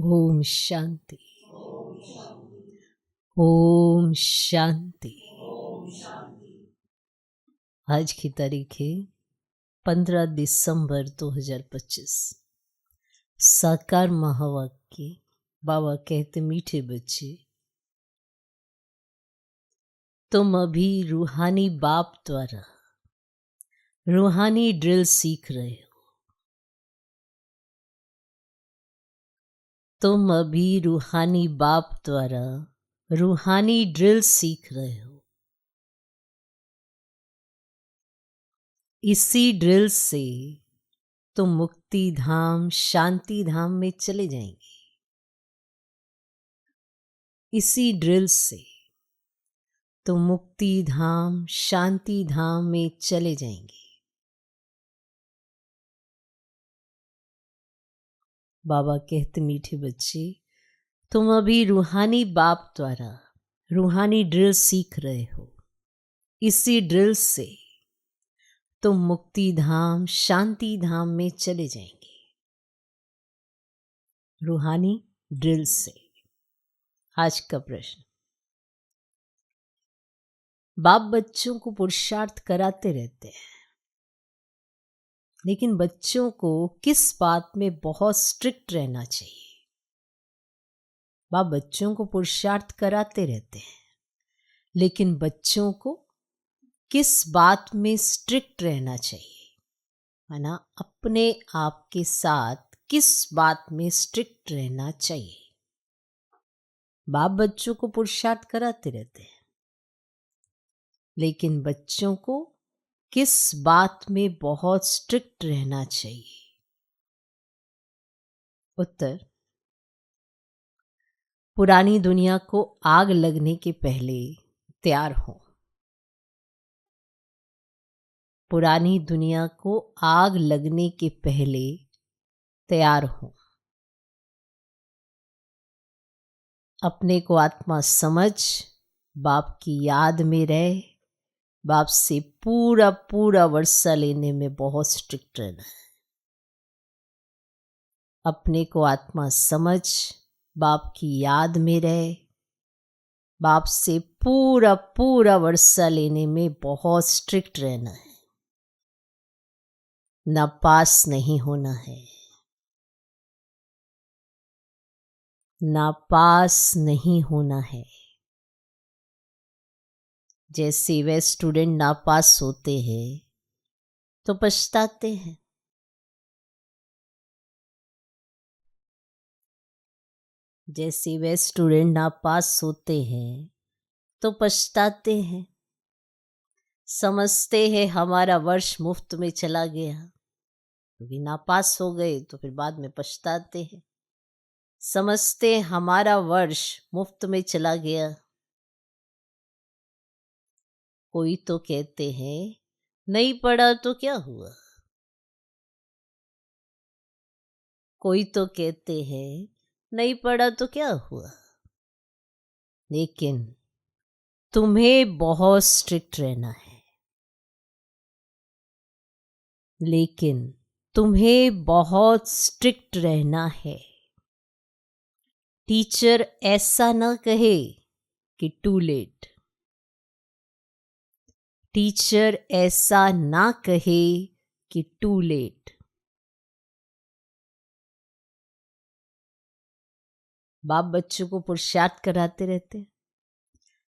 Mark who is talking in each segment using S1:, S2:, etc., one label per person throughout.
S1: ओम शांति। ओम शांति। आज की तारीख है 15 दिसंबर 2025। साकार महावाक्य। बाबा कहते, मीठे बच्चे, तुम अभी रूहानी बाप द्वारा रूहानी ड्रिल सीख रहे हो। तुम अभी रूहानी बाप द्वारा रूहानी ड्रिल सीख रहे हो। इसी ड्रिल से तुम मुक्ति धाम, शांति धाम में चले जाएंगे। इसी ड्रिल से तुम मुक्ति धाम, शांति धाम में चले जाएंगे। बाबा कहते, मीठे बच्चे, तुम अभी रूहानी बाप द्वारा रूहानी ड्रिल सीख रहे हो। इसी ड्रिल से तुम मुक्ति धाम, शांति धाम में चले जाएंगे। रूहानी ड्रिल से। आज का प्रश्न, बाप बच्चों को पुरुषार्थ कराते रहते हैं, लेकिन बच्चों को किस बात में बहुत स्ट्रिक्ट रहना चाहिए? बाप बच्चों को पुरुषार्थ कराते रहते हैं, लेकिन बच्चों को किस बात में स्ट्रिक्ट रहना चाहिए? माना अपने आप के साथ किस बात में स्ट्रिक्ट रहना चाहिए? बाप बच्चों को पुरुषार्थ कराते रहते हैं, लेकिन बच्चों को किस बात में बहुत स्ट्रिक्ट रहना चाहिए? उत्तर, पुरानी दुनिया को आग लगने के पहले तैयार हो। पुरानी दुनिया को आग लगने के पहले तैयार हो। अपने को आत्मा समझ, बाप की याद में रहे, बाप से पूरा पूरा वर्षा लेने में बहुत स्ट्रिक्ट रहना है। अपने को आत्मा समझ, बाप की याद में रहे, बाप से पूरा पूरा वर्षा लेने में बहुत स्ट्रिक्ट रहना है। ना पास नहीं होना है, ना पास नहीं होना है। जैसे वे स्टूडेंट नापास होते हैं तो पछताते हैं। जैसे वे स्टूडेंट नापास होते हैं तो पछताते हैं। समझते हैं हमारा वर्ष मुफ्त में चला गया, क्योंकि नापास हो गए तो फिर बाद में पछताते हैं। समझते हैं हमारा वर्ष मुफ्त में चला गया। कोई तो कहते हैं नहीं पढ़ा तो क्या हुआ। कोई तो कहते हैं नहीं पढ़ा तो क्या हुआ। लेकिन तुम्हें बहुत स्ट्रिक्ट रहना है। लेकिन तुम्हें बहुत स्ट्रिक्ट रहना है। टीचर ऐसा न कहे कि टू लेट। टीचर ऐसा ना कहे कि टू लेट। बाप बच्चों को पुरुषार्थ कराते रहते हैं,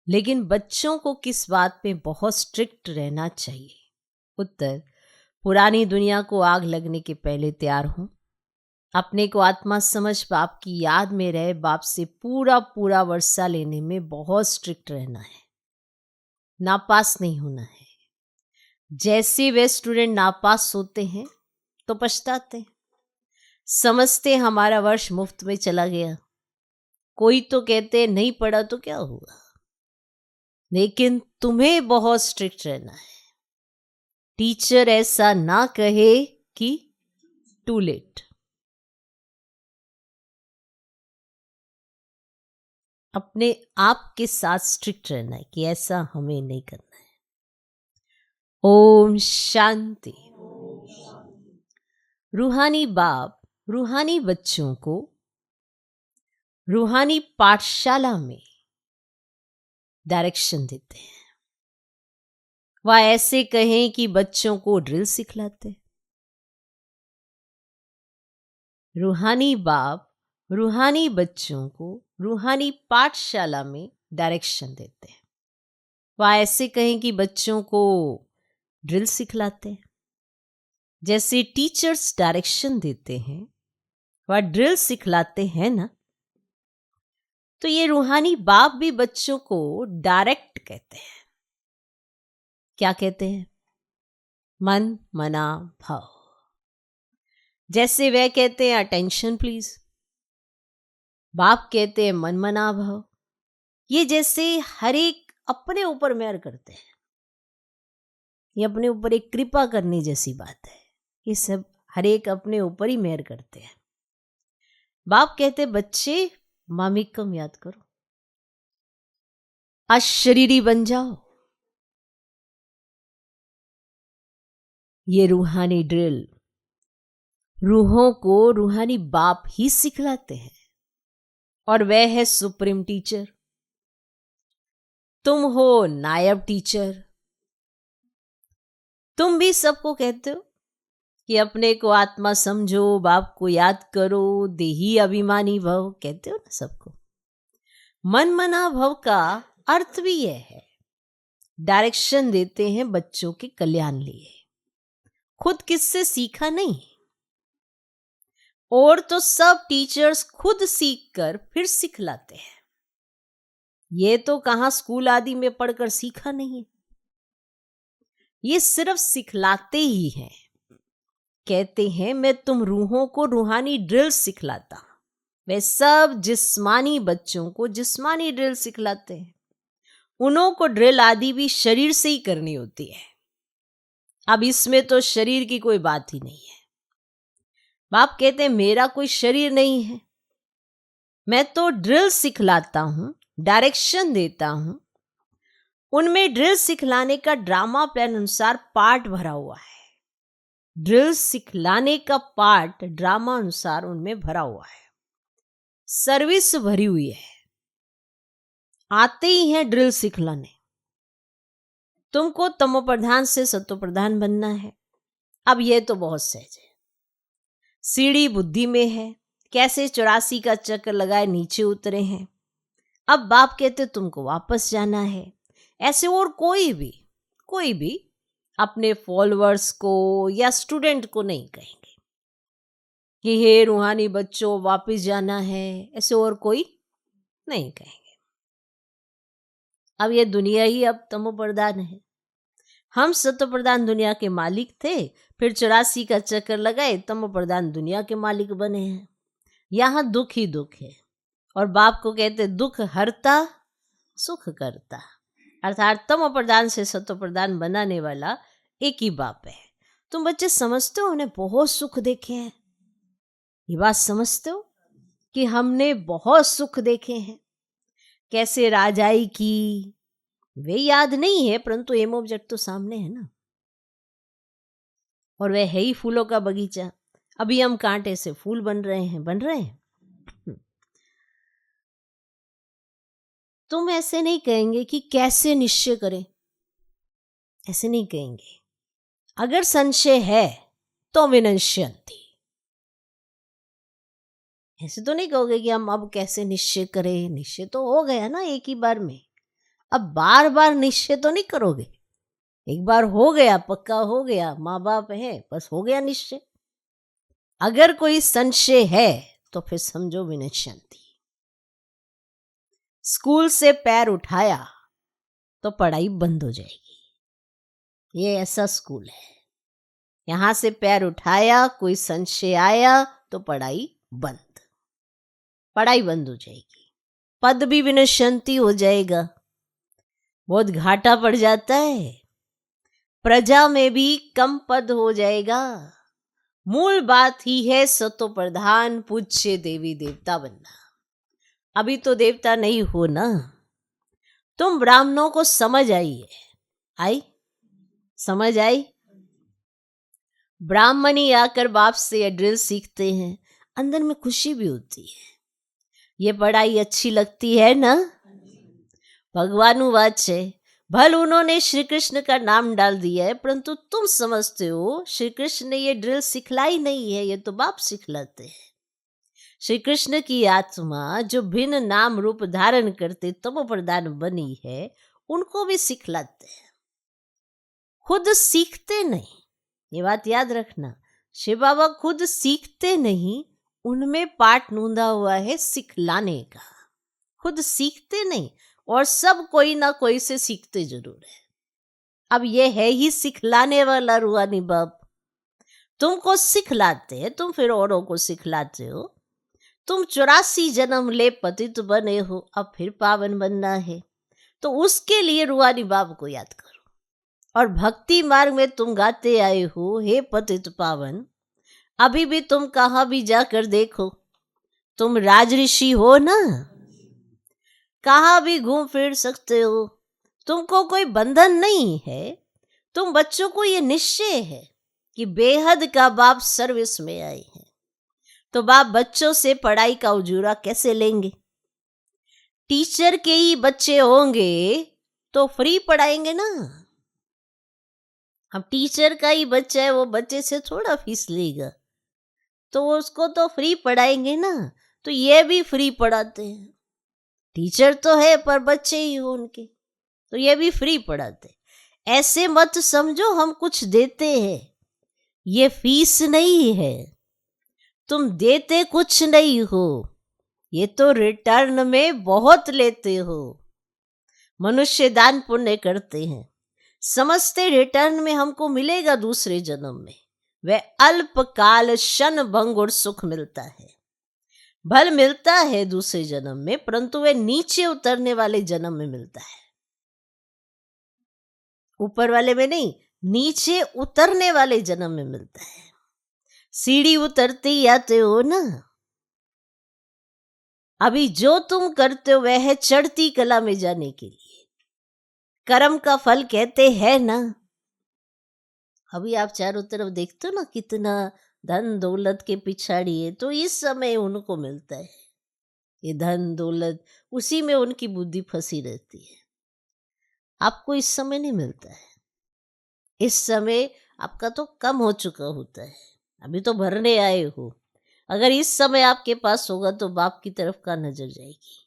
S1: लेकिन बच्चों को किस बात में बहुत स्ट्रिक्ट रहना चाहिए? उत्तर, पुरानी दुनिया को आग लगने के पहले तैयार हूं। अपने को आत्मा समझ, बाप की याद में रहे, बाप से पूरा पूरा वर्षा लेने में बहुत स्ट्रिक्ट रहना है। नापास नहीं होना है। जैसे वे स्टूडेंट नापास होते हैं तो पछताते हैं। समझते हमारा वर्ष मुफ्त में चला गया। कोई तो कहते नहीं पढ़ा तो क्या हुआ। लेकिन तुम्हें बहुत स्ट्रिक्ट रहना है। टीचर ऐसा ना कहे कि टू लेट। अपने आप के साथ स्ट्रिक्ट रहना है कि ऐसा हमें नहीं करना है। ओम शांति। रूहानी बाप रूहानी बच्चों को रूहानी पाठशाला में डायरेक्शन देते हैं। वह ऐसे कहें कि बच्चों को ड्रिल सिखलाते। रूहानी बाप रूहानी बच्चों को रूहानी पाठशाला में डायरेक्शन देते हैं। वह ऐसे कहें कि बच्चों को ड्रिल सिखलाते हैं। जैसे टीचर्स डायरेक्शन देते हैं, वह ड्रिल सिखलाते हैं ना, तो ये रूहानी बाप भी बच्चों को डायरेक्ट कहते हैं। क्या कहते हैं? मन मना भाव। जैसे वह कहते हैं अटेंशन प्लीज, बाप कहते हैं मन मना भाव। ये जैसे हर एक अपने ऊपर मेहर करते हैं, ये अपने ऊपर एक कृपा करने जैसी बात है। ये सब हर एक अपने ऊपर ही मेहर करते हैं। बाप कहते बच्चे मामिकम याद करो, अशरीरी बन जाओ। ये रूहानी ड्रिल रूहों को रूहानी बाप ही सिखलाते हैं, और वह है सुप्रीम टीचर। तुम हो नायब टीचर। तुम भी सबको कहते हो कि अपने को आत्मा समझो, बाप को याद करो, देही अभिमानी भव, कहते हो ना सबको। मन मना भव का अर्थ भी यह है, डायरेक्शन देते हैं बच्चों के कल्याण लिए। खुद किससे सीखा नहीं, और तो सब टीचर्स खुद सीखकर फिर सिखलाते हैं। ये तो कहां स्कूल आदि में पढ़कर सीखा नहीं, ये सिर्फ सिखलाते ही हैं। कहते हैं मैं तुम रूहों को रूहानी ड्रिल सिखलाता। वे सब जिस्मानी बच्चों को जिस्मानी ड्रिल सिखलाते हैं। उन्हों को ड्रिल आदि भी शरीर से ही करनी होती है। अब इसमें तो शरीर की कोई बात ही नहीं है। बाप कहते हैं मेरा कोई शरीर नहीं है, मैं तो ड्रिल सिखलाता हूं, डायरेक्शन देता हूं। उनमें ड्रिल सिखलाने का ड्रामा प्लान अनुसार पार्ट भरा हुआ है। ड्रिल सिखलाने का पार्ट ड्रामा अनुसार उनमें भरा हुआ है, सर्विस भरी हुई है। आते ही हैं ड्रिल सिखलाने। तुमको तमो प्रधान से सतो प्रधान बनना है। अब यह तो बहुत सहज है, सीढ़ी बुद्धि में है। कैसे 84 का चक्कर लगाए नीचे उतरे हैं। अब बाप कहते तुमको वापस जाना है। ऐसे और कोई भी अपने फॉलोअर्स को या स्टूडेंट को नहीं कहेंगे कि हे रूहानी बच्चों वापस जाना है, ऐसे और कोई नहीं कहेंगे। अब ये दुनिया ही अब तमो प्रधान है। हम सतो प्रधान दुनिया के मालिक थे, फिर 84 का चक्कर लगाए, तमो प्रधान दुनिया के मालिक बने हैं। यहां दुख ही दुख है, और बाप को कहते दुख हरता सुख करता, अर्थात तमो प्रधान से सतो प्रधान बनाने वाला एक ही बाप है। तुम बच्चे समझते हो उन्हें बहुत सुख देखे हैं। ये बात समझते हो कि हमने बहुत सुख देखे हैं। कैसे राजाई की वे याद नहीं है, परंतु एम ऑब्जेक्ट तो सामने है ना। और वह है ही फूलों का बगीचा। अभी हम कांटे से फूल बन रहे हैं। तुम ऐसे नहीं कहेंगे कि कैसे निश्चय करें, ऐसे नहीं कहेंगे। अगर संशय है तो विनश्यन्ति, ऐसे तो नहीं कहोगे कि हम अब कैसे निश्चय करें। निश्चय तो हो गया ना एक ही बार में, अब बार बार निश्चय तो नहीं करोगे। एक बार हो गया, पक्का हो गया, माँ बाप है, बस हो गया निश्चय। अगर कोई संशय है तो फिर समझो विनश्यन्ति। स्कूल से पैर उठाया तो पढ़ाई बंद हो जाएगी। ये ऐसा स्कूल है, यहां से पैर उठाया, कोई संशय आया तो पढ़ाई बंद हो जाएगी। पद भी विनश्यन्ति हो जाएगा, बहुत घाटा पड़ जाता है। प्रजा में भी कम पद हो जाएगा। मूल बात ही है सतो प्रधान पूज्य देवी देवता बनना। अभी तो देवता नहीं हो ना। तुम ब्राह्मणों को समझ आई समझ आई। ब्राह्मण ही आकर बाप से ड्रिल सीखते हैं, अंदर में खुशी भी होती है। ये पढ़ाई अच्छी लगती है ना? भगवानु बात છે भल उन्होंने श्री कृष्ण का नाम डाल दिया है, परंतु तुम समझते हो श्री कृष्ण ने ये ड्रिल सिखलाई नहीं है, ये तो बाप सिखलाते हैं। श्री कृष्ण की आत्मा जो भिन्न नाम रूप धारण करते तमो प्रधान बनी है, उनको भी सिखलाते हैं, खुद सीखते नहीं। ये बात याद रखना, शिव बाबा खुद सीखते नहीं, उनमें पाठ नूंदा हुआ है सिखलाने का। खुद सीखते नहीं और सब कोई ना कोई से सीखते जरूर है। अब ये है ही सिखलाने वाला रूहानी बाप। तुमको सिखलाते हैं, तुम फिर औरों को सिखलाते हो। तुम 84 जन्म ले पतित बने हो, अब फिर पावन बनना है, तो उसके लिए रूहानी बाप को याद करो। और भक्ति मार्ग में तुम गाते आए हो, हे पतित पावन, अभी भी तुम कहाँ भी जाकर देखो, तुम राज ऋषि हो ना, कहाँ भी घूम फिर सकते हो, तुमको कोई बंधन नहीं है। तुम बच्चों को ये निश्चय है कि बेहद का बाप सर्विस में आए हैं, तो बाप बच्चों से पढ़ाई का उजूरा कैसे लेंगे? टीचर के ही बच्चे होंगे तो फ्री पढ़ाएंगे ना। अब टीचर का ही बच्चा है, वो बच्चे से थोड़ा फीस लेगा, तो उसको तो फ्री पढ़ाएंगे ना। तो ये भी फ्री पढ़ाते हैं, टीचर तो है पर बच्चे ही हो उनके, तो ये भी फ्री पढ़ाते। ऐसे मत समझो हम कुछ देते हैं, ये फीस नहीं है, तुम देते कुछ नहीं हो, ये तो रिटर्न में बहुत लेते हो। मनुष्य दान पुण्य करते हैं, समझते रिटर्न में हमको मिलेगा दूसरे जन्म में, वह अल्पकाल क्षण भंग और सुख मिलता है। भल मिलता है दूसरे जन्म में, परंतु वह नीचे उतरने वाले जन्म में मिलता है, ऊपर वाले में नहीं, नीचे उतरने वाले जन्म में मिलता है। सीढ़ी उतरते ही आते हो ना। अभी जो तुम करते हो वह है चढ़ती कला में जाने के लिए, कर्म का फल कहते हैं ना। अभी आप चारों तरफ देखते हो ना, कितना धन दौलत के पिछाड़ी है, तो इस समय उनको मिलता है ये धन दौलत, उसी में उनकी बुद्धि फंसी रहती है। आपको इस समय नहीं मिलता है, इस समय आपका तो कम हो चुका होता है, अभी तो भरने आए हो। अगर इस समय आपके पास होगा तो बाप की तरफ का नजर जाएगी।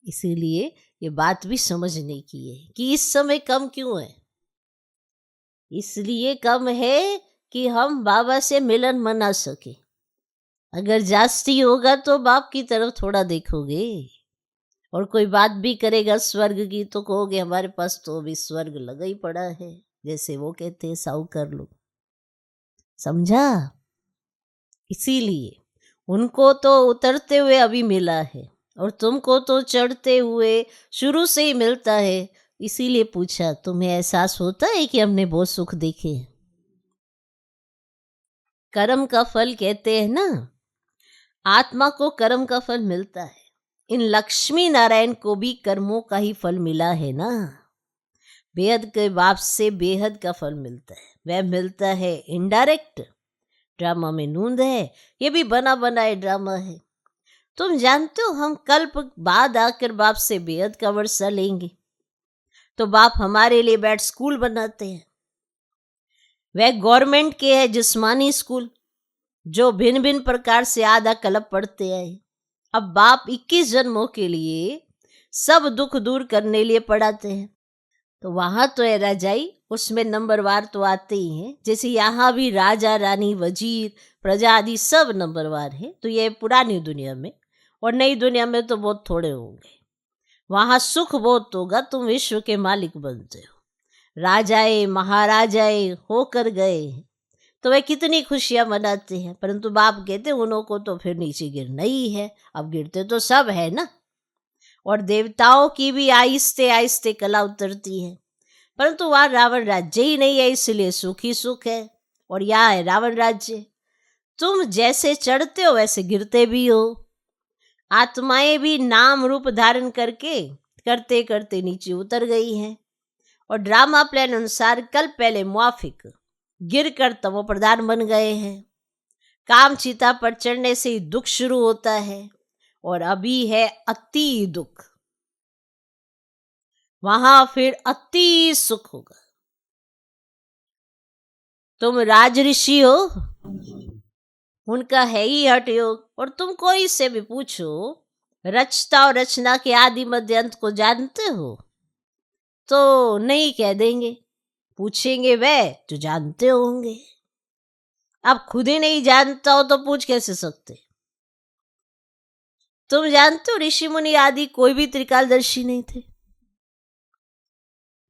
S1: इसीलिए ये बात भी समझने की है कि इस समय कम क्यों है। इसलिए कम है कि हम बाबा से मिलन मना सके। अगर जास्ती होगा तो बाप की तरफ थोड़ा देखोगे, और कोई बात भी करेगा स्वर्ग की तो कहोगे हमारे पास तो अभी स्वर्ग लगा ही पड़ा है, जैसे वो कहते हैं साउ कर लो। समझा? इसीलिए उनको तो उतरते हुए अभी मिला है और तुमको तो चढ़ते हुए शुरू से ही मिलता है। इसीलिए पूछा, तुम्हें एहसास होता है कि हमने बहुत सुख देखे? कर्म का फल कहते हैं ना, आत्मा को कर्म का फल मिलता है। इन लक्ष्मी नारायण को भी कर्मों का ही फल मिला है ना। बेहद के बाप से बेहद का फल मिलता है, वह मिलता है इनडायरेक्ट। ड्रामा में नूंद है, ये भी बना बनाए ड्रामा है। तुम जानते हो हम कल्प बाद आकर बाप से बेहद का वर्षा लेंगे, तो बाप हमारे लिए बैठ स्कूल बनाते हैं। वह गवर्नमेंट के है जिस्मानी स्कूल, जो भिन्न भिन्न प्रकार से आधा कल्प पढ़ते आए। अब बाप 21 जन्मों के लिए सब दुख दूर करने लिए पढ़ाते हैं। तो वहां तो है राजाई, उसमें नंबरवार तो आते ही हैं। जैसे यहाँ भी राजा रानी वजीर प्रजा आदि सब नंबरवार है, तो ये पुरानी दुनिया में, और नई दुनिया में तो बहुत थोड़े होंगे। वहां सुख बहुत होगा, तुम विश्व के मालिक बनते हो, राजाए महाराजाए होकर गए, तो वे कितनी खुशियां मनाते हैं। परंतु बाप कहते उन्हों को तो फिर नीचे गिरना ही है। अब गिरते तो सब है ना, और देवताओं की भी आहिस्ते आहिस्ते कला उतरती है, परंतु वहां रावण राज्य ही नहीं है, इसलिए सुख ही सुख है, और यहाँ है रावण राज्य। तुम जैसे चढ़ते हो वैसे गिरते भी हो। आत्माएं भी नाम रूप धारण करके करते करते नीचे उतर गई हैं, और ड्रामा प्लान अनुसार कल पहले मुआफिक गिर कर तमो प्रधान बन गए हैं। काम चिता पर चढ़ने से ही दुख शुरू होता है, और अभी है अति दुख, वहां फिर अति सुख होगा। तुम राज ऋषि हो, उनका है ही हठ योग, और तुम कोई से भी पूछो रचता और रचना के आदि मध्य अंत को जानते हो, तो नहीं कह देंगे। पूछेंगे वे जो जानते होंगे। अब खुद ही नहीं जानता हो तो पूछ कैसे सकते? तुम जानते हो ऋषि मुनि आदि कोई भी त्रिकालदर्शी नहीं थे।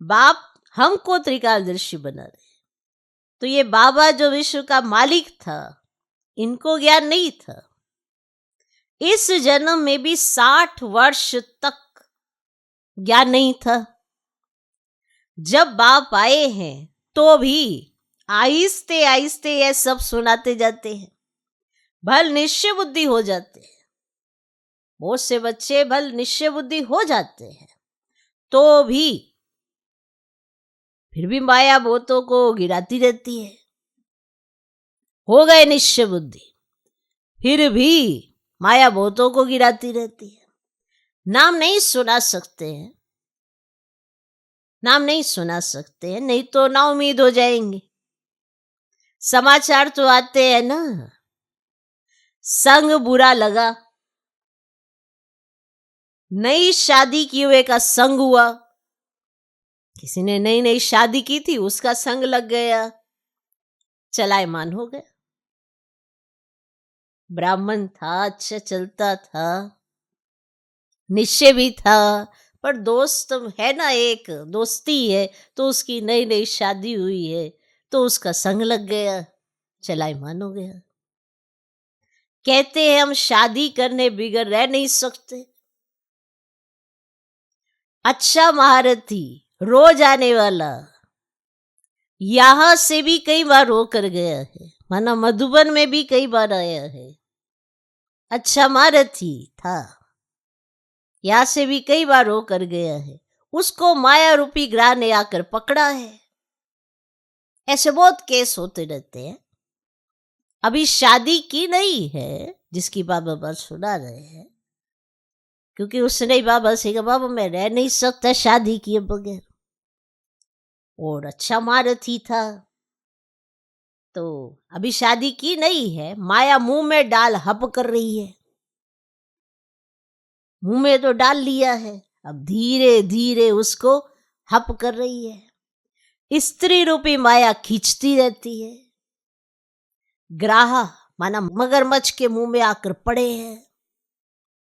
S1: बाप हमको त्रिकालदर्शी बना रहे, तो ये बाबा जो विश्व का मालिक था, इनको ज्ञान नहीं था। इस जन्म में भी 60 वर्ष तक ज्ञान नहीं था। जब बाप आए हैं तो भी आहिस्ते आहिस्ते ये सब सुनाते जाते हैं। भल निश्चय बुद्धि हो जाते हैं, बहुत से बच्चे भल निश्चय बुद्धि हो जाते हैं, तो भी फिर भी माया भूतों को गिराती रहती है। हो गए निश्चय बुद्धि, फिर भी माया भूतों को गिराती रहती है। नाम नहीं सुना सकते हैं, नाम नहीं सुना सकते हैं, नहीं तो ना उम्मीद हो जाएंगे। समाचार तो आते हैं ना, संग बुरा लगा, नई शादी किए हुए का संग हुआ। किसी ने नई नई शादी की थी, उसका संग लग गया, चलायमान हो गया। ब्राह्मण था, अच्छा चलता था, निश्चय भी था, पर दोस्त है ना, एक दोस्ती है, तो उसकी नई नई शादी हुई है, तो उसका संग लग गया, चलायमान हो गया। कहते हैं हम शादी करने बिगड़ रह नहीं सकते। अच्छा महारथी, रोज आने वाला, यहां से भी कई बार होकर गया है, माना मधुबन में भी कई बार आया है। अच्छा महारथी था, यहां से भी कई बार होकर गया है, उसको माया रूपी ग्रह ने आकर पकड़ा है। ऐसे बहुत केस होते रहते हैं। अभी शादी की नहीं है जिसकी बाबा बात सुना रहे हैं, क्योंकि उसने ही बाबा से कहा बाबा मैं रह नहीं सकता शादी किए बगैर। और अच्छा महारथी था, तो अभी शादी की नहीं है, माया मुंह में डाल हप कर रही है। मुंह में तो डाल लिया है, अब धीरे धीरे उसको हप कर रही है। स्त्री रूपी माया खींचती रहती है। ग्राह माना मगरमच्छ के मुंह में आकर पड़े हैं,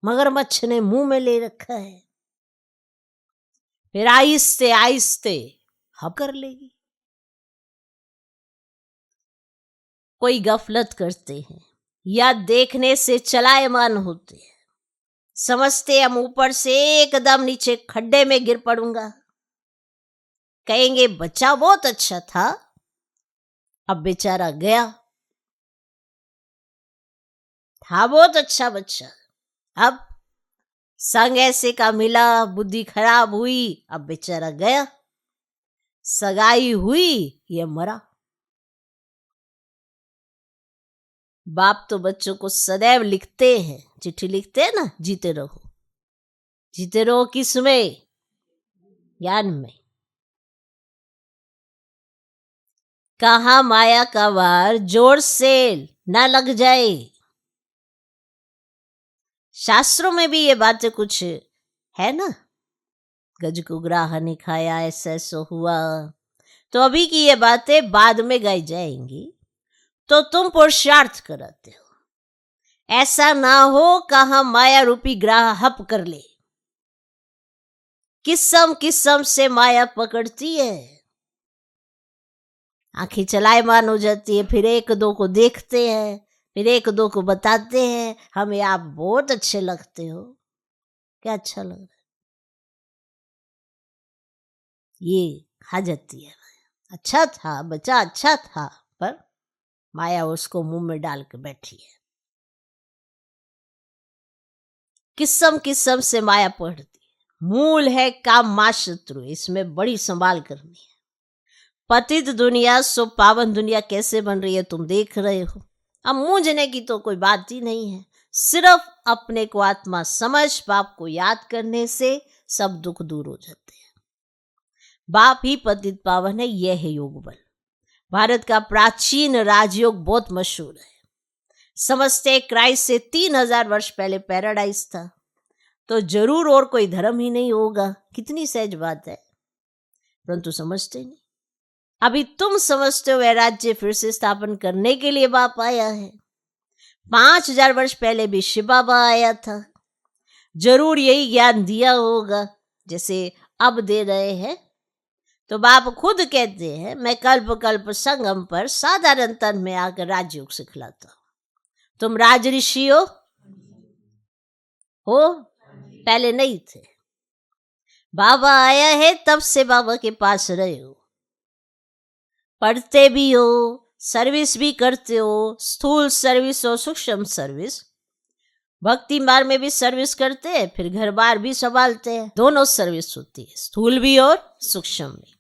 S1: मगरमच्छ ने मुंह में ले रखा है, फिर आहिस्ते आहिस्ते हप कर लेगी। कोई गफलत करते हैं या देखने से चलायमान होते हैं, समझते हम ऊपर से एकदम नीचे खड्डे में गिर पड़ूंगा। कहेंगे बच्चा बहुत अच्छा था, अब बेचारा गया, था बहुत अच्छा बच्चा, अब संग ऐसे का मिला, बुद्धि खराब हुई, अब बेचारा गया, सगाई हुई, ये मरा। बाप तो बच्चों को सदैव लिखते हैं, चिट्ठी लिखते हैं ना, जीते रहो। जीते रहो किसमें? ज्ञान में। कहा माया का वार जोर से ना लग जाए। शास्त्रों में भी ये बातें कुछ है ना, गज को ग्राह ने खाया, ऐसा ऐसा हुआ। तो अभी की ये बातें बाद में गाई जाएंगी, तो तुम पुरुषार्थ कराते हो। ऐसा ना हो कहा माया रूपी ग्राह हप कर ले। किस्म किस्म से माया पकड़ती है, आंखें चलायमान हो जाती है, फिर एक दो को देखते हैं, फिर एक दो को बताते हैं हमें आप बहुत अच्छे लगते हो। क्या अच्छा लग रहा है? ये खा जाती है। अच्छा था बच्चा, अच्छा था, पर माया उसको मुंह में डाल के बैठी है। किस्म किस्म से माया पढ़ती है। मूल है काम मा शत्रु, इसमें बड़ी संभाल करनी है। पतित दुनिया सो पावन दुनिया कैसे बन रही है तुम देख रहे हो। अब मूंझने की तो कोई बात ही नहीं है, सिर्फ अपने को आत्मा समझ बाप को याद करने से सब दुख दूर हो जाते हैं। बाप ही पतित पावन है, यह है योग बल। भारत का प्राचीन राजयोग बहुत मशहूर है। समझते क्राइस्ट से 3000 वर्ष पहले पैराडाइज था, तो जरूर और कोई धर्म ही नहीं होगा। कितनी सहज बात है, परंतु समझते नहीं। अभी तुम समझते हो वह राज्य फिर से स्थापन करने के लिए बाप आया है। 5000 वर्ष पहले भी शिव बाबा आया था, जरूर यही ज्ञान दिया होगा जैसे अब दे रहे हैं। तो बाप खुद कहते हैं, मैं कल्प कल्प संगम पर साधारण तन में आकर राजयोग सिखलाता हूं। तुम राज ऋषि हो पहले नहीं थे। बाबा आया है तब से बाबा के पास रहे हो, पढ़ते भी हो, सर्विस भी करते हो, स्थूल सर्विस और सूक्ष्म सर्विस। भक्ति मार्ग में भी सर्विस करते हैं, फिर घर बार भी संभालते हैं। दोनों सर्विस होती है, स्थूल भी और सूक्ष्म भी।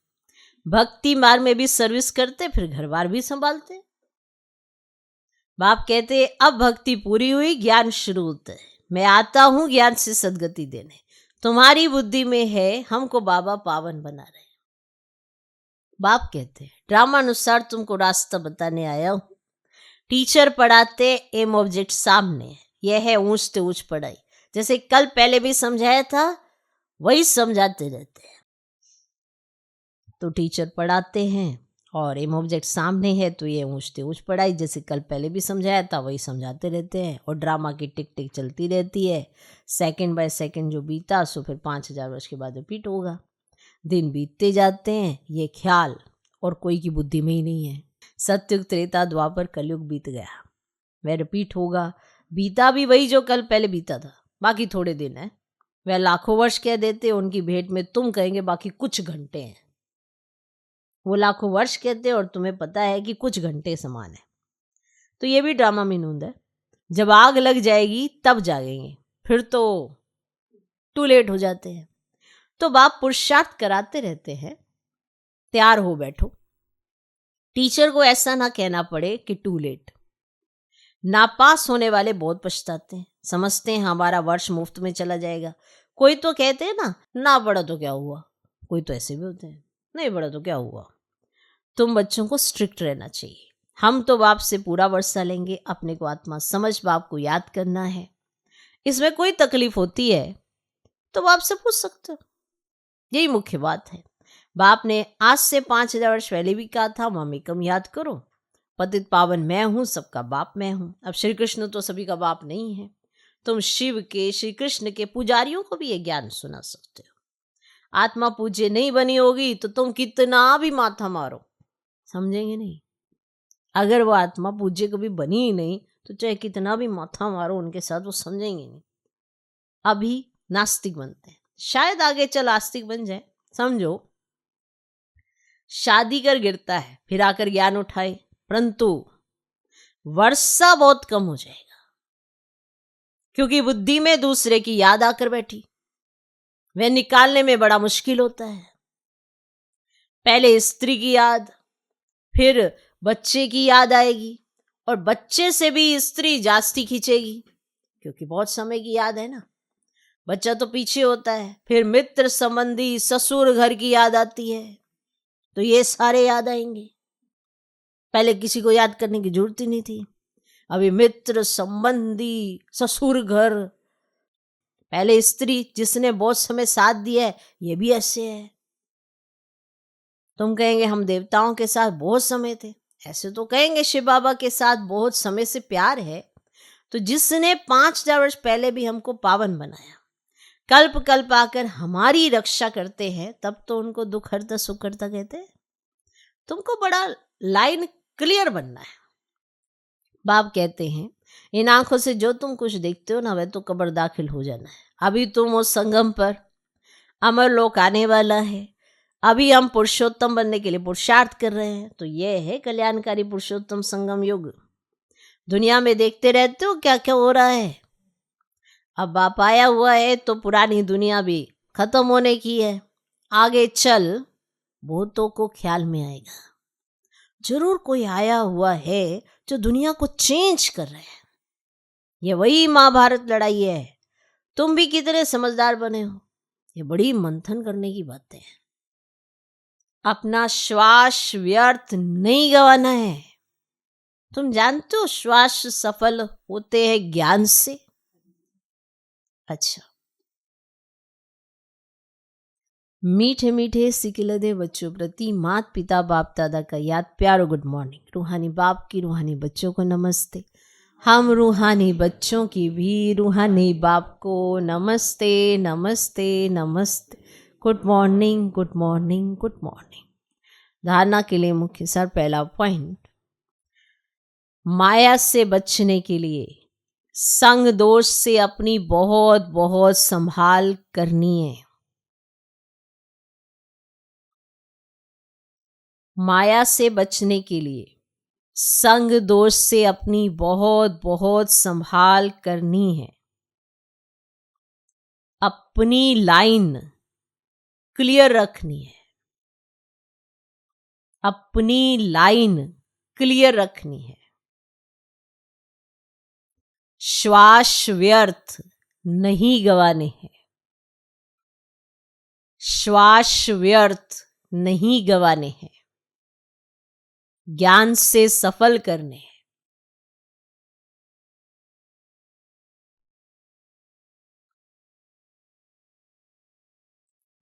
S1: भक्ति मार्ग में भी सर्विस करते, फिर घर बार भी संभालते। बाप कहते अब भक्ति पूरी हुई, ज्ञान शुरू होता है। मैं आता हूं ज्ञान से सदगति देने। तुम्हारी बुद्धि में है, हमको बाबा पावन बना रहे। बाप कहते ड्रामा अनुसार तुमको रास्ता बताने आया हूं। टीचर पढ़ाते, एम ऑब्जेक्ट सामने है। यह है ऊंच से ऊंच पढ़ाई। जैसे कल पहले भी समझाया था, वही समझाते रहते हैं। तो टीचर पढ़ाते हैं और एम ऑब्जेक्ट सामने है, तो ये ऊंच से ऊंच पढ़ाई। जैसे कल पहले भी समझाया था, वही समझाते रहते हैं। और ड्रामा की टिक टिक चलती रहती है। सेकंड बाय सेकंड जो बीता, सो फिर 5000 वर्ष के बाद रिपीट होगा। दिन बीतते जाते हैं, ये ख्याल और कोई की बुद्धि में ही नहीं है। सतयुग, त्रेता, द्वापर, कलयुग बीत गया, वह रिपीट होगा। बीता भी वही जो कल पहले बीता था, बाकी थोड़े दिन है। वह लाखों वर्ष कह देते, उनकी भेंट में तुम कहेंगे बाकी कुछ घंटे हैं। वो लाखों वर्ष कहते और तुम्हें पता है कि कुछ घंटे समान है। तो ये भी ड्रामा में नूंद है। जब आग लग जाएगी तब जागेंगे, फिर तो टू लेट हो जाते हैं। तो बाप पुरुषार्थ कराते रहते हैं, तैयार हो बैठो। टीचर को ऐसा ना कहना पड़े कि टू लेट। नापास होने वाले बहुत पछताते हैं, समझते हैं हमारा वर्ष मुफ्त में चला जाएगा। कोई तो कहते हैं ना पढ़ा तो क्या हुआ। कोई तो ऐसे भी होते हैं, नहीं पढ़ा तो क्या हुआ। तुम बच्चों को स्ट्रिक्ट रहना चाहिए। हम तो बाप से पूरा वर्षा लेंगे, अपने को आत्मा समझ बाप को याद करना है। इसमें कोई तकलीफ होती है तो बाप से पूछ सकते हो, यही मुख्य बात है। बाप ने आज से 5000 वर्ष पहले भी कहा था, मम्मी कम याद करो, पतित पावन मैं हूं, सबका बाप मैं हूं। अब श्री कृष्ण तो सभी का बाप नहीं है। तुम शिव के, श्री कृष्ण के पुजारियों को भी ये ज्ञान सुना सकते हो। आत्मा पूज्य नहीं बनी होगी तो तुम कितना भी माथा मारो, समझेंगे नहीं। अगर वो आत्मा पूज्य कभी बनी ही नहीं, तो चाहे कितना भी माथा मारो उनके साथ, वो समझेंगे नहीं। अभी नास्तिक बनते हैं, शायद आगे चल आस्तिक बन जाए। समझो, शादी कर गिरता है, फिर आकर ज्ञान उठाए, परंतु वर्षा बहुत कम हो जाएगा, क्योंकि बुद्धि में दूसरे की याद आकर बैठी। वह निकालने में बड़ा मुश्किल होता है। पहले स्त्री की याद, फिर बच्चे की याद आएगी, और बच्चे से भी स्त्री जास्ती खींचेगी, क्योंकि बहुत समय की याद है ना। बच्चा तो पीछे होता है, फिर मित्र संबंधी, ससुर घर की याद आती है, तो ये सारे याद आएंगे। पहले किसी को याद करने की जरूरत ही नहीं थी। अभी मित्र संबंधी, ससुर घर, पहले स्त्री जिसने बहुत समय साथ दिया है, ये भी ऐसे है। तुम कहेंगे हम देवताओं के साथ बहुत समय थे, ऐसे तो कहेंगे शिव बाबा के साथ बहुत समय से प्यार है। तो जिसने 5000 वर्ष पहले भी हमको पावन बनाया, कल्प कल्प आकर हमारी रक्षा करते हैं, तब तो उनको दुख हरता सुख हरता कहते हैं। तुमको बड़ा लाइन क्लियर बनना है। बाप कहते हैं इन आंखों से जो तुम कुछ देखते हो ना, वह तो कब्र दाखिल हो जाना है। अभी तुम उस संगम पर, अमर लोक आने वाला है। अभी हम पुरुषोत्तम बनने के लिए पुरुषार्थ कर रहे हैं। तो यह है कल्याणकारी पुरुषोत्तम संगम युग। दुनिया में देखते रहते हो क्या क्या हो रहा है। अब बाप आया हुआ है तो पुरानी दुनिया भी खत्म होने की है। आगे चल बहुतों को ख्याल में आएगा, जरूर कोई आया हुआ है जो दुनिया को चेंज कर रहे हैं। ये वही महाभारत लड़ाई है, तुम भी कितने समझदार बने हो। ये बड़ी मंथन करने की बातें हैं। अपना श्वास व्यर्थ नहीं गंवाना है। तुम जानते हो श्वास सफल होते हैं ज्ञान से। अच्छा, मीठे मीठे सिकिलदे बच्चों प्रति मात पिता बाप दादा का याद प्यारो गुड मॉर्निंग। रूहानी बाप की रूहानी बच्चों को नमस्ते। हम रूहानी बच्चों की भी रूहानी बाप को नमस्ते नमस्ते नमस्ते। Good morning good morning good morning. धारणा के लिए मुख्य सार। पहला पॉइंट, माया से बचने के लिए संग दोष से अपनी बहुत बहुत संभाल करनी है। माया से बचने के लिए संग दोष से अपनी बहुत बहुत संभाल करनी है। अपनी लाइन क्लियर रखनी है। अपनी लाइन क्लियर रखनी है। श्वास व्यर्थ नहीं गंवाने हैं। श्वास व्यर्थ नहीं गंवाने हैं। ज्ञान से सफल करने हैं।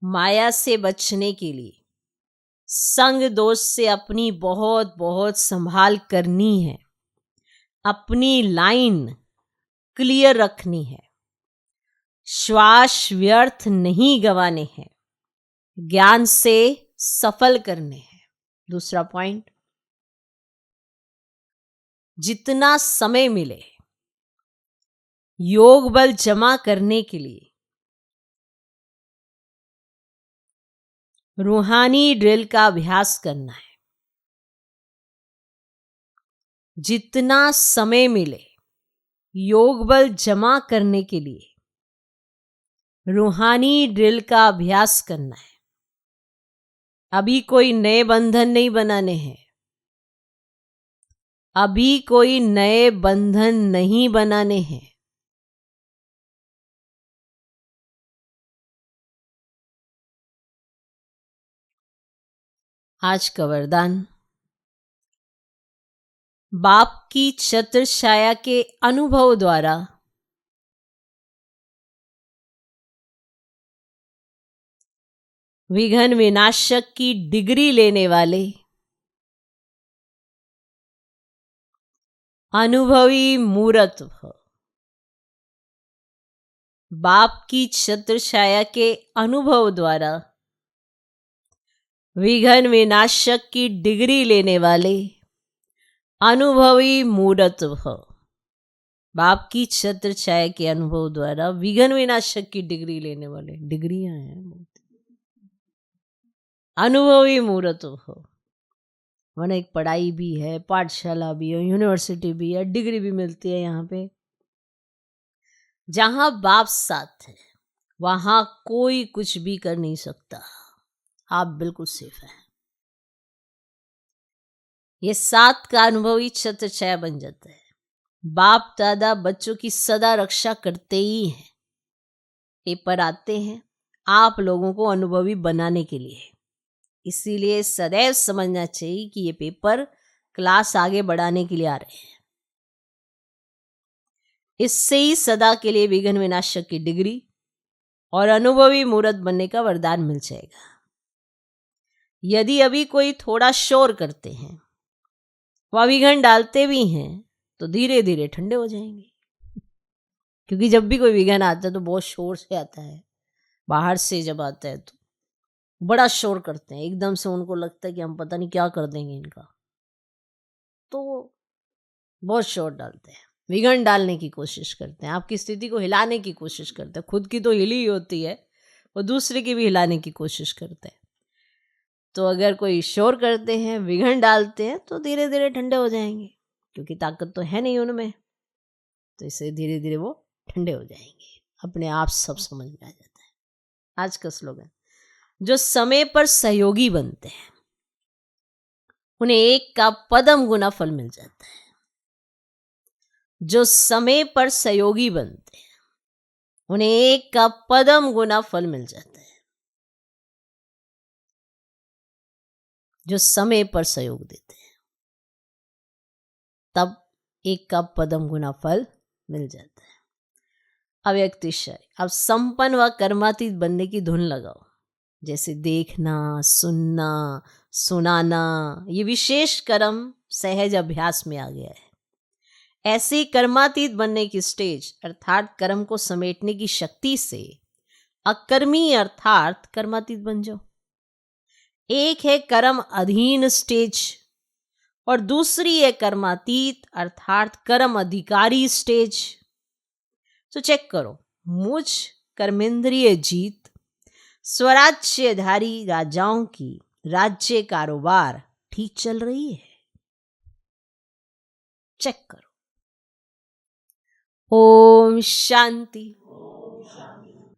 S1: माया से बचने के लिए संग दोष से अपनी बहुत बहुत संभाल करनी है। अपनी लाइन क्लियर रखनी है। श्वास व्यर्थ नहीं गंवाने हैं। ज्ञान से सफल करने हैं। दूसरा पॉइंट, जितना समय मिले योग बल जमा करने के लिए रूहानी ड्रिल का अभ्यास करना है। जितना समय मिले योग बल जमा करने के लिए रूहानी ड्रिल का अभ्यास करना है। अभी कोई नए बंधन नहीं बनाने हैं। अभी कोई नए बंधन नहीं बनाने हैं। आज का वरदान, बाप की छत्र छाया के अनुभव द्वारा विघ्न विनाशक की डिग्री लेने वाले अनुभवी मूर्त भव। बाप की छत्र छाया के अनुभव द्वारा विघ्न विनाशक की डिग्री लेने वाले अनुभवी मूर्त भव। बाप की छत्र छाया के अनुभव द्वारा विघ्न विनाशक की डिग्री लेने वाले, डिग्रियां हैं, अनुभवी मूर्त भव। मैंने एक पढ़ाई भी है, पाठशाला भी है, यूनिवर्सिटी भी है, डिग्री भी मिलती है। यहाँ पे जहां बाप साथ है वहां कोई कुछ भी कर नहीं सकता। आप बिल्कुल सेफ हैं। ये साथ का अनुभवी छत्र छाया बन जाता है। बाप दादा बच्चों की सदा रक्षा करते ही हैं। पेपर आते हैं आप लोगों को अनुभवी बनाने के लिए। इसीलिए सदैव समझना चाहिए कि ये पेपर क्लास आगे बढ़ाने के लिए आ रहे हैं। इससे ही सदा के लिए विघ्न विनाशक की डिग्री और अनुभवी मूर्त बनने का वरदान मिल जाएगा। यदि अभी कोई थोड़ा शोर करते हैं, वह विघ्न डालते भी हैं, तो धीरे धीरे ठंडे हो जाएंगे। क्योंकि जब भी कोई विघ्न आता है तो बहुत शोर से आता है। बाहर से जब आता है तो बड़ा शोर करते हैं। एकदम से उनको लगता है कि हम पता नहीं क्या कर देंगे इनका, तो बहुत शोर डालते हैं, विघ्न डालने की कोशिश करते हैं, आपकी स्थिति को हिलाने की कोशिश करते हैं। खुद की तो हिली ही होती है, वो दूसरे की भी हिलाने की कोशिश करते हैं। तो अगर कोई शोर करते हैं, विघ्न डालते हैं, तो धीरे धीरे ठंडे हो जाएंगे। क्योंकि ताकत तो है नहीं उनमें, तो इससे धीरे धीरे वो ठंडे हो जाएंगे। अपने आप सब समझ में आ जाता है। आज का स्लोगन, जो समय पर सहयोगी बनते हैं उन्हें एक का पदम गुना फल मिल जाता है। जो समय पर सहयोगी बनते हैं उन्हें एक का पदम गुना फल मिल जाता है। जो समय पर सहयोग देते हैं तब एक का पदम गुना फल मिल जाता है। अब एक तिशय, अब संपन्न व कर्मातीत बनने की धुन लगाओ। जैसे देखना, सुनना, सुनाना, ये विशेष कर्म सहज अभ्यास में आ गया है। ऐसे ही कर्मातीत बनने की स्टेज अर्थात कर्म को समेटने की शक्ति से अकर्मी अर्थात कर्मातीत बन जाओ। एक है कर्म अधीन स्टेज और दूसरी है कर्मातीत अर्थात कर्म अधिकारी स्टेज। तो चेक करो, मुझ कर्मेंद्रिय जीत स्वराज्यधारी राजाओं की राज्य कारोबार ठीक चल रही है? चेक करो। ओम शांति।